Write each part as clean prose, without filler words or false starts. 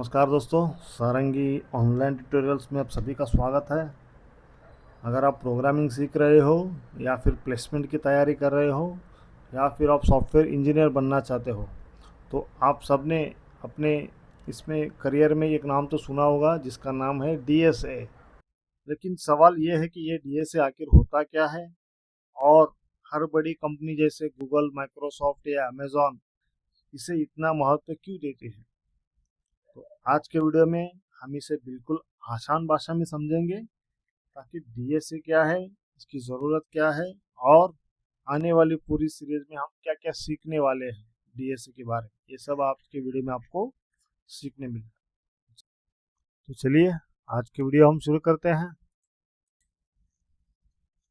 नमस्कार दोस्तों, सारंगी online tutorials में आप सभी का स्वागत है। अगर आप प्रोग्रामिंग सीख रहे हो या फिर प्लेसमेंट की तैयारी कर रहे हो या फिर आप सॉफ्टवेयर इंजीनियर बनना चाहते हो तो आप सब ने अपने इसमें करियर में एक नाम तो सुना होगा जिसका नाम है डीएसए। लेकिन सवाल ये है कि ये डीएसए आखिर होता क्या है और हर बड़ी कंपनी जैसे गूगल, माइक्रोसॉफ्ट या अमेजॉन इसे इतना महत्व क्यों देती है। तो आज के वीडियो में हम इसे बिल्कुल आसान भाषा में समझेंगे ताकि डीएसए क्या है, इसकी ज़रूरत क्या है और आने वाली पूरी सीरीज में हम क्या क्या सीखने वाले हैं डीएसए के बारे में, ये सब आज के वीडियो में आपको सीखने मिलेगा। तो चलिए आज की वीडियो हम शुरू करते हैं।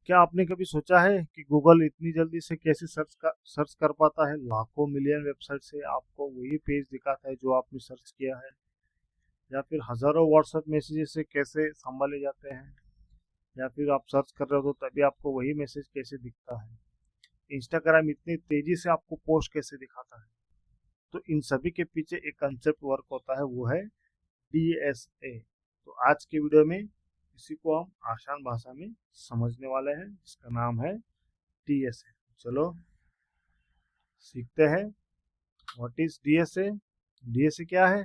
क्या आपने कभी सोचा है कि गूगल इतनी जल्दी से कैसे सर्च कर पाता है? लाखों मिलियन वेबसाइट से आपको वही पेज दिखाता है जो आपने सर्च किया है। या फिर हज़ारों व्हाट्सएप मैसेजेस से कैसे संभाले जाते हैं। या फिर आप सर्च कर रहे हो तो तभी आपको वही मैसेज कैसे दिखता है। इंस्टाग्राम इतनी तेजी से आपको पोस्ट कैसे दिखाता है। तो इन सभी के पीछे एक कंसेप्ट वर्क होता है, वो है डीएसए। तो आज की वीडियो में इसी को हम आसान भाषा में समझने वाले हैं, जिसका नाम है डीएसए। चलो सीखते हैं व्हाट इज डीएसए। डीएसए क्या है?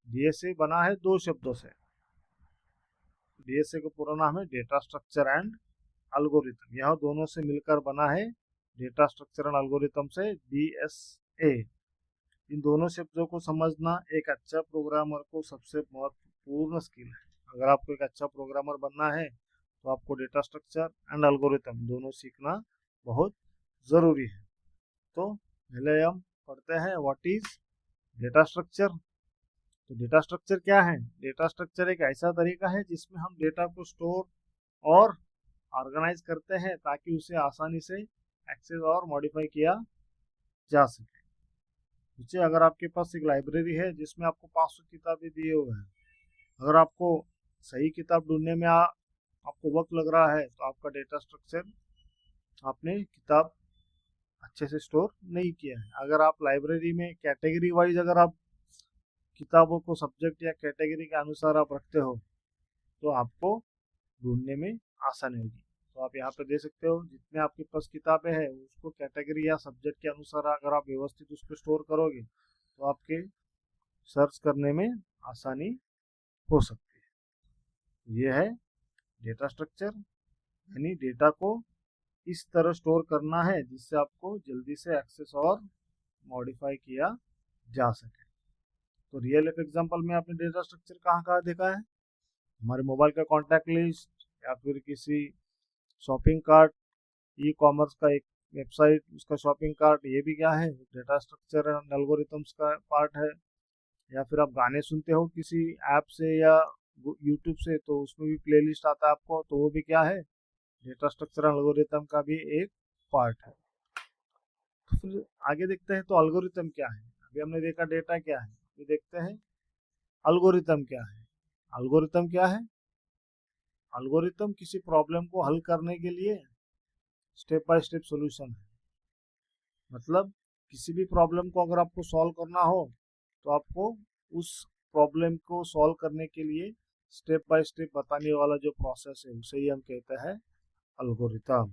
डीएसए बना है दो शब्दों से। डीएसए का पूरा नाम है डेटा स्ट्रक्चर एंड एल्गोरिथम। यह दोनों से मिलकर बना है डेटा स्ट्रक्चर एंड एल्गोरिथम से डीएसए। इन दोनों शब्दों को समझना एक अच्छा प्रोग्रामर को सबसे महत्वपूर्ण स्किल है। अगर आपको एक अच्छा प्रोग्रामर बनना है तो आपको डेटा स्ट्रक्चर एंड एल्गोरिथम दोनों सीखना बहुत ज़रूरी है। तो पहले हम पढ़ते हैं व्हाट इज डेटा स्ट्रक्चर। तो डेटा स्ट्रक्चर क्या है? डेटा स्ट्रक्चर एक ऐसा तरीका है जिसमें हम डेटा को स्टोर और ऑर्गेनाइज करते हैं ताकि उसे आसानी से एक्सेस और मॉडिफाई किया जा सके। नीचे अगर आपके पास एक लाइब्रेरी है जिसमें आपको 500 किताबें दिए हुए हैं, अगर आपको सही किताब ढूंढने में आपको वक्त लग रहा है तो आपका डेटा स्ट्रक्चर, आपने किताब अच्छे से स्टोर नहीं किया है। अगर आप लाइब्रेरी में कैटेगरी वाइज अगर आप किताबों को सब्जेक्ट या कैटेगरी के अनुसार आप रखते हो तो आपको ढूंढने में आसानी होगी। तो आप यहाँ पे दे सकते हो जितने आपके पास किताबें हैं उसको कैटेगरी या सब्जेक्ट के अनुसार अगर आप व्यवस्थित उसको स्टोर करोगे तो आपके सर्च करने में आसानी हो सकती है। ये है डेटा स्ट्रक्चर, यानी डेटा को इस तरह स्टोर करना है जिससे आपको जल्दी से एक्सेस और मॉडिफाई किया जा सके। तो रियल लाइफ एग्जांपल में आपने डेटा स्ट्रक्चर कहाँ कहाँ देखा है? हमारे मोबाइल का कॉन्टैक्ट लिस्ट या फिर किसी शॉपिंग कार्ट, ई कॉमर्स का एक वेबसाइट उसका शॉपिंग कार्ट, ये भी क्या है? डेटा स्ट्रक्चर एंड एल्गोरिथम्स का पार्ट है। या फिर आप गाने सुनते हो किसी ऐप से या यूट्यूब से तो उसमें भी प्लेलिस्ट आता है आपको, तो वो भी क्या है? डेटा स्ट्रक्चर एंड एल्गोरिथम का भी एक पार्ट है। तो फिर आगे देखते हैं तो एल्गोरिथम क्या है। अभी हमने देखा डेटा क्या है, ये देखते हैं एल्गोरिथम क्या है। एल्गोरिथम क्या है? एल्गोरिथम किसी प्रॉब्लम को हल करने के लिए स्टेप बाय स्टेप सॉल्यूशन है। मतलब किसी भी प्रॉब्लम को अगर आपको सॉल्व करना हो तो आपको उस प्रॉब्लम को सॉल्व करने के लिए स्टेप बाय स्टेप बताने वाला जो प्रोसेस है उसे ही हम कहते हैं एल्गोरिथम।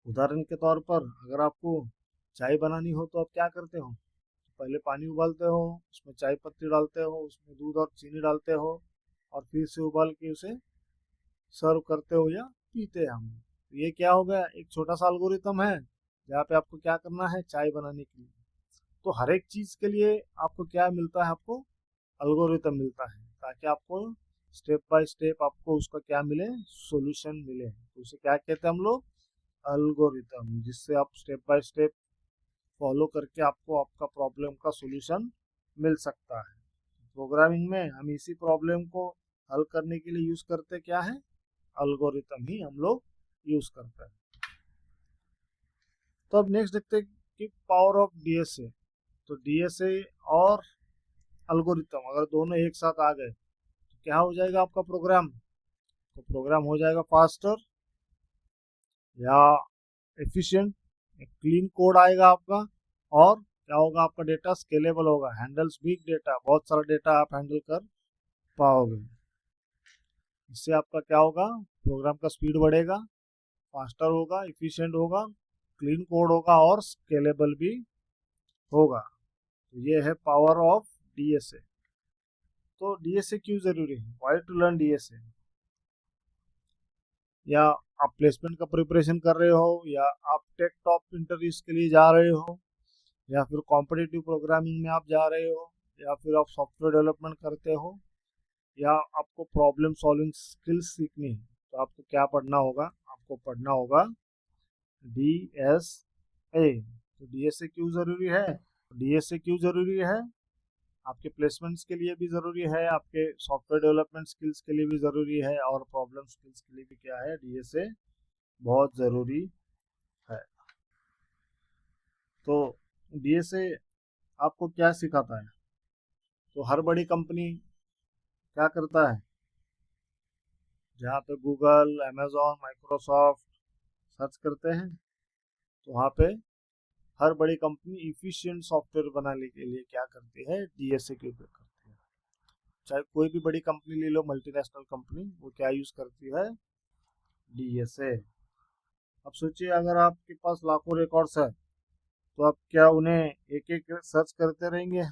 उदाहरण के तौर पर अगर आपको चाय बनानी हो तो आप क्या करते हो? पहले पानी उबालते हो, उसमें चाय पत्ती डालते हो, उसमें दूध और चीनी डालते हो और फिर से उबाल के उसे सर्व करते हो या पीते हैं हम। तो ये क्या हो गया? एक छोटा सा एल्गोरिथम है जहाँ पे आपको क्या करना है, चाय बनाने के लिए। तो हर एक चीज के लिए आपको क्या मिलता है? आपको एल्गोरिथम मिलता है ताकि आपको स्टेप बाय स्टेप आपको उसका क्या मिले, सॉल्यूशन मिले। तो उसे क्या कहते हैं हम लोग? एल्गोरिथम, जिससे आप स्टेप बाय स्टेप फॉलो करके आपको आपका प्रॉब्लम का सॉल्यूशन मिल सकता है। प्रोग्रामिंग में हम इसी प्रॉब्लम को हल करने के लिए यूज करते क्या है? एल्गोरिथम ही हम लोग यूज करते हैं। तो अब नेक्स्ट देखते हैं कि पावर ऑफ डीएसए। तो डीएसए और एल्गोरिथम अगर दोनों एक साथ आ गए तो क्या हो जाएगा आपका प्रोग्राम? तो प्रोग्राम हो जाएगा फास्टर या एफिशिएंट, क्लीन कोड आएगा आपका और क्या होगा, आपका डेटा स्केलेबल होगा, हैंडल्स बिग डेटा, बहुत सारा डेटा आप हैंडल कर पाओगे। इससे आपका क्या होगा, प्रोग्राम का स्पीड बढ़ेगा, फास्टर होगा, इफिशिएंट होगा, क्लीन कोड होगा और स्केलेबल भी होगा। तो ये है पावर ऑफ डीएसए। तो डीएसए क्यों जरूरी है, व्हाई टू लर्न डीएसए? या आप प्लेसमेंट का प्रिपरेशन कर रहे हो, या आप टेक टॉप इंटरव्यूज के लिए जा रहे हो, या फिर कॉम्पिटिटिव प्रोग्रामिंग में आप जा रहे हो, या फिर आप सॉफ्टवेयर डेवलपमेंट करते हो, या आपको प्रॉब्लम सॉल्विंग स्किल्स सीखनी है, तो आपको क्या पढ़ना होगा, आपको पढ़ना होगा डीएसए। तो डीएसए क्यों जरूरी है? डीएसए क्यों जरूरी है? आपके प्लेसमेंट्स के लिए भी ज़रूरी है, आपके सॉफ्टवेयर डेवलपमेंट स्किल्स के लिए भी ज़रूरी है, और प्रॉब्लम स्किल्स के लिए भी क्या है, डीएसए बहुत ज़रूरी है। तो डीएसए आपको क्या सिखाता है? तो हर बड़ी कंपनी क्या करता है, जहाँ पे गूगल, अमेजोन, माइक्रोसॉफ्ट सर्च करते हैं, तो वहाँ पे हर बड़ी कंपनी इफिशिएंट सॉफ्टवेयर बनाने के लिए क्या करती है, डीएसए के उपयोग करती है। चाहे कोई भी बड़ी कंपनी ले लो, मल्टीनेशनल कंपनी, वो क्या यूज़ करती है, डीएसए। अब सोचिए, अगर आपके पास लाखों रिकॉर्ड्स है, तो आप क्या उन्हें एक एक सर्च करते रहेंगे?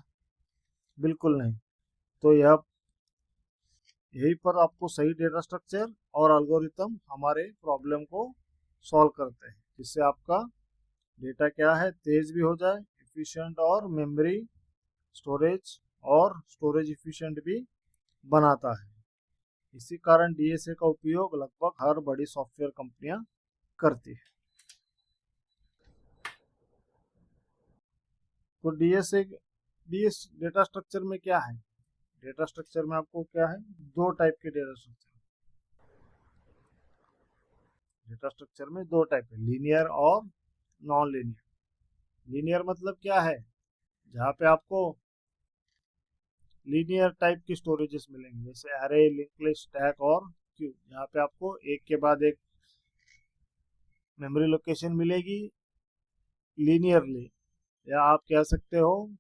बिल्कुल नहीं। तो यही पर आपको सही डेटा स्ट्रक्चर और एल्गोरिथम हमारे प्रॉब्लम को सॉल्व करते हैं, जिससे आपका डेटा क्या है, तेज भी हो जाए, इफिशिएंट, और मेमोरी स्टोरेज और स्टोरेज इफिशिएंट भी बनाता है। इसी कारण डीएसए का उपयोग लगभग हर बड़ी सॉफ्टवेयर कंपनियां करती है। तो डीएसए डीएस डेटा स्ट्रक्चर में क्या है, डेटा स्ट्रक्चर में आपको क्या है, दो टाइप के डेटा स्ट्रक्चर। डेटा स्ट्रक्चर में दो टाइप है, लीनियर और नॉन लीनियर। लीनियर मतलब क्या है, जहाँ पे आपको लीनियर टाइप की स्टोरेजेस मिलेंगे, जैसे एरे, लिंक लिस्ट, स्टैक और क्यू, जहाँ पे आपको एक के बाद एक मेमोरी लोकेशन मिलेगी लीनियरली, या आप कह सकते हो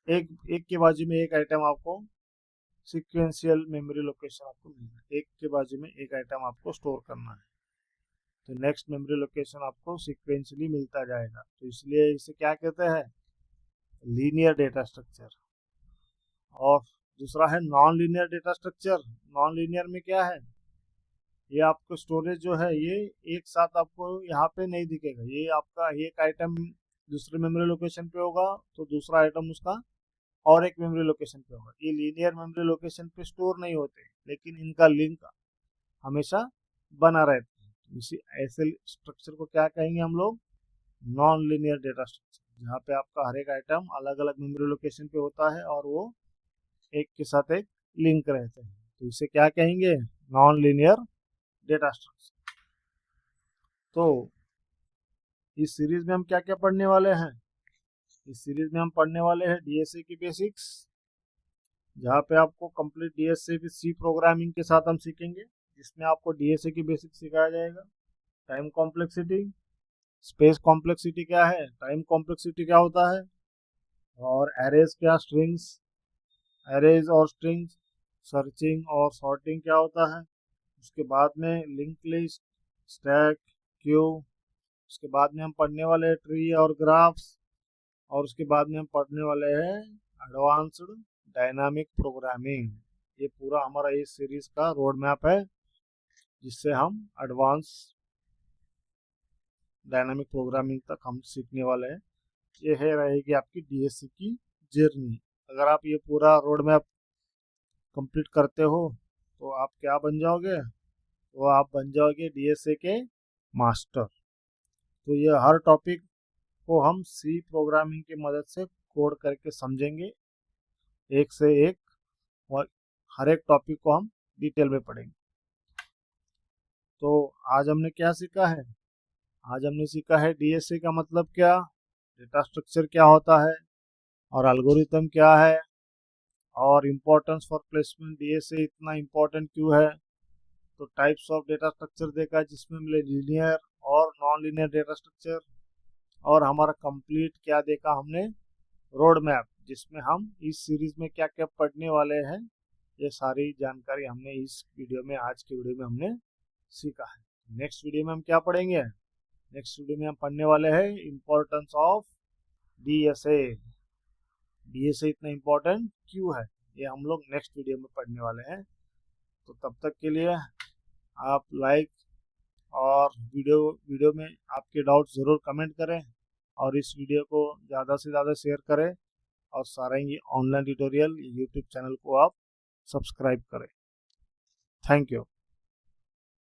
एक एक के बाजू में एक आइटम आपको सिक्वेंशियल मेमोरी लोकेशन आपको मिलेगा, एक के बाजू में एक आइटम आपको स्टोर करना है, तो नेक्स्ट मेमोरी लोकेशन आपको सिक्वेंशली मिलता जाएगा। तो इसलिए इसे क्या कहते हैं, लीनियर डेटा स्ट्रक्चर। और दूसरा है non linear data structure. Non linear में क्या है, ये आपको स्टोरेज जो है, ये एक साथ आपको यहाँ पे नहीं दिखेगा, ये आपका एक आइटम दूसरे मेमोरी लोकेशन पे होगा, तो दूसरा आइटम उसका और एक मेमोरी लोकेशन पे होगा। ये लीनियर मेमोरी लोकेशन पे स्टोर नहीं होते, लेकिन इनका लिंक हमेशा बना रहता है। इसी ऐसे स्ट्रक्चर को क्या कहेंगे हम लोग, नॉन लीनियर डेटा स्ट्रक्चर, जहाँ पे आपका हर एक आइटम अलग अलग मेमोरी लोकेशन पे होता है और वो एक के साथ एक लिंक रहते हैं, तो इसे क्या कहेंगे, नॉन लीनियर डेटा स्ट्रक्चर। तो इस सीरीज में हम क्या क्या पढ़ने वाले हैं, इस सीरीज में हम पढ़ने वाले हैं डीएसए की बेसिक्स, जहाँ पे आपको complete DSA with C programming के साथ हम सीखेंगे, जिसमें आपको डीएसए की बेसिक्स सिखाया जाएगा। टाइम कॉम्प्लेक्सिटी, स्पेस कॉम्प्लेक्सिटी क्या है, टाइम कॉम्प्लेक्सिटी क्या होता है, और एरेज क्या, स्ट्रिंग्स, एरेज और स्ट्रिंग्स, सर्चिंग और सॉर्टिंग क्या होता है, उसके बाद में लिंक लिस्ट, स्टैक, क्यू, उसके बाद में हम पढ़ने वाले हैं ट्री और ग्राफ्स, और उसके बाद में हम पढ़ने वाले हैं एडवांस्ड डायनामिक प्रोग्रामिंग। ये पूरा हमारा इस सीरीज का रोड मैप है, जिससे हम एडवांस डायनामिक प्रोग्रामिंग तक हम सीखने वाले हैं। ये है रहेगी आपकी डीएससी की जर्नी। अगर आप ये पूरा रोड मैप कंप्लीट करते हो, तो आप क्या बन जाओगे, तो आप बन जाओगे डीएसए के मास्टर। तो ये हर टॉपिक को हम सी प्रोग्रामिंग की मदद से कोड करके समझेंगे, एक से एक, और हर एक टॉपिक को हम डिटेल में पढ़ेंगे। तो आज हमने क्या सीखा है, आज हमने सीखा है डीएसए का मतलब क्या, डेटा स्ट्रक्चर क्या होता है, और एल्गोरिथम क्या है, और इम्पोर्टेंस फॉर प्लेसमेंट, डीएसए इतना इम्पोर्टेंट क्यों है। तो टाइप्स ऑफ डेटा स्ट्रक्चर देखा, जिसमें मिले लीनियर और नॉन लीनियर डेटा स्ट्रक्चर, और हमारा कंप्लीट क्या देखा हमने, रोड मैप, जिसमें हम इस सीरीज में क्या क्या पढ़ने वाले हैं, ये सारी जानकारी हमने इस वीडियो में, आज की वीडियो में हमने सीखा है। नेक्स्ट वीडियो में हम क्या पढ़ेंगे, नेक्स्ट वीडियो में हम पढ़ने वाले हैं इम्पोर्टेंस ऑफ डीएसए। डीएसए इतना इम्पोर्टेंट क्यों है, ये हम लोग नेक्स्ट वीडियो में पढ़ने वाले हैं। तो तब तक के लिए आप लाइक और वीडियो में आपके डाउट ज़रूर कमेंट करें, और इस वीडियो को ज़्यादा से ज़्यादा शेयर करें, और सारंगी ऑनलाइन ट्यूटोरियल यूट्यूब चैनल को आप सब्सक्राइब करें। Thank you.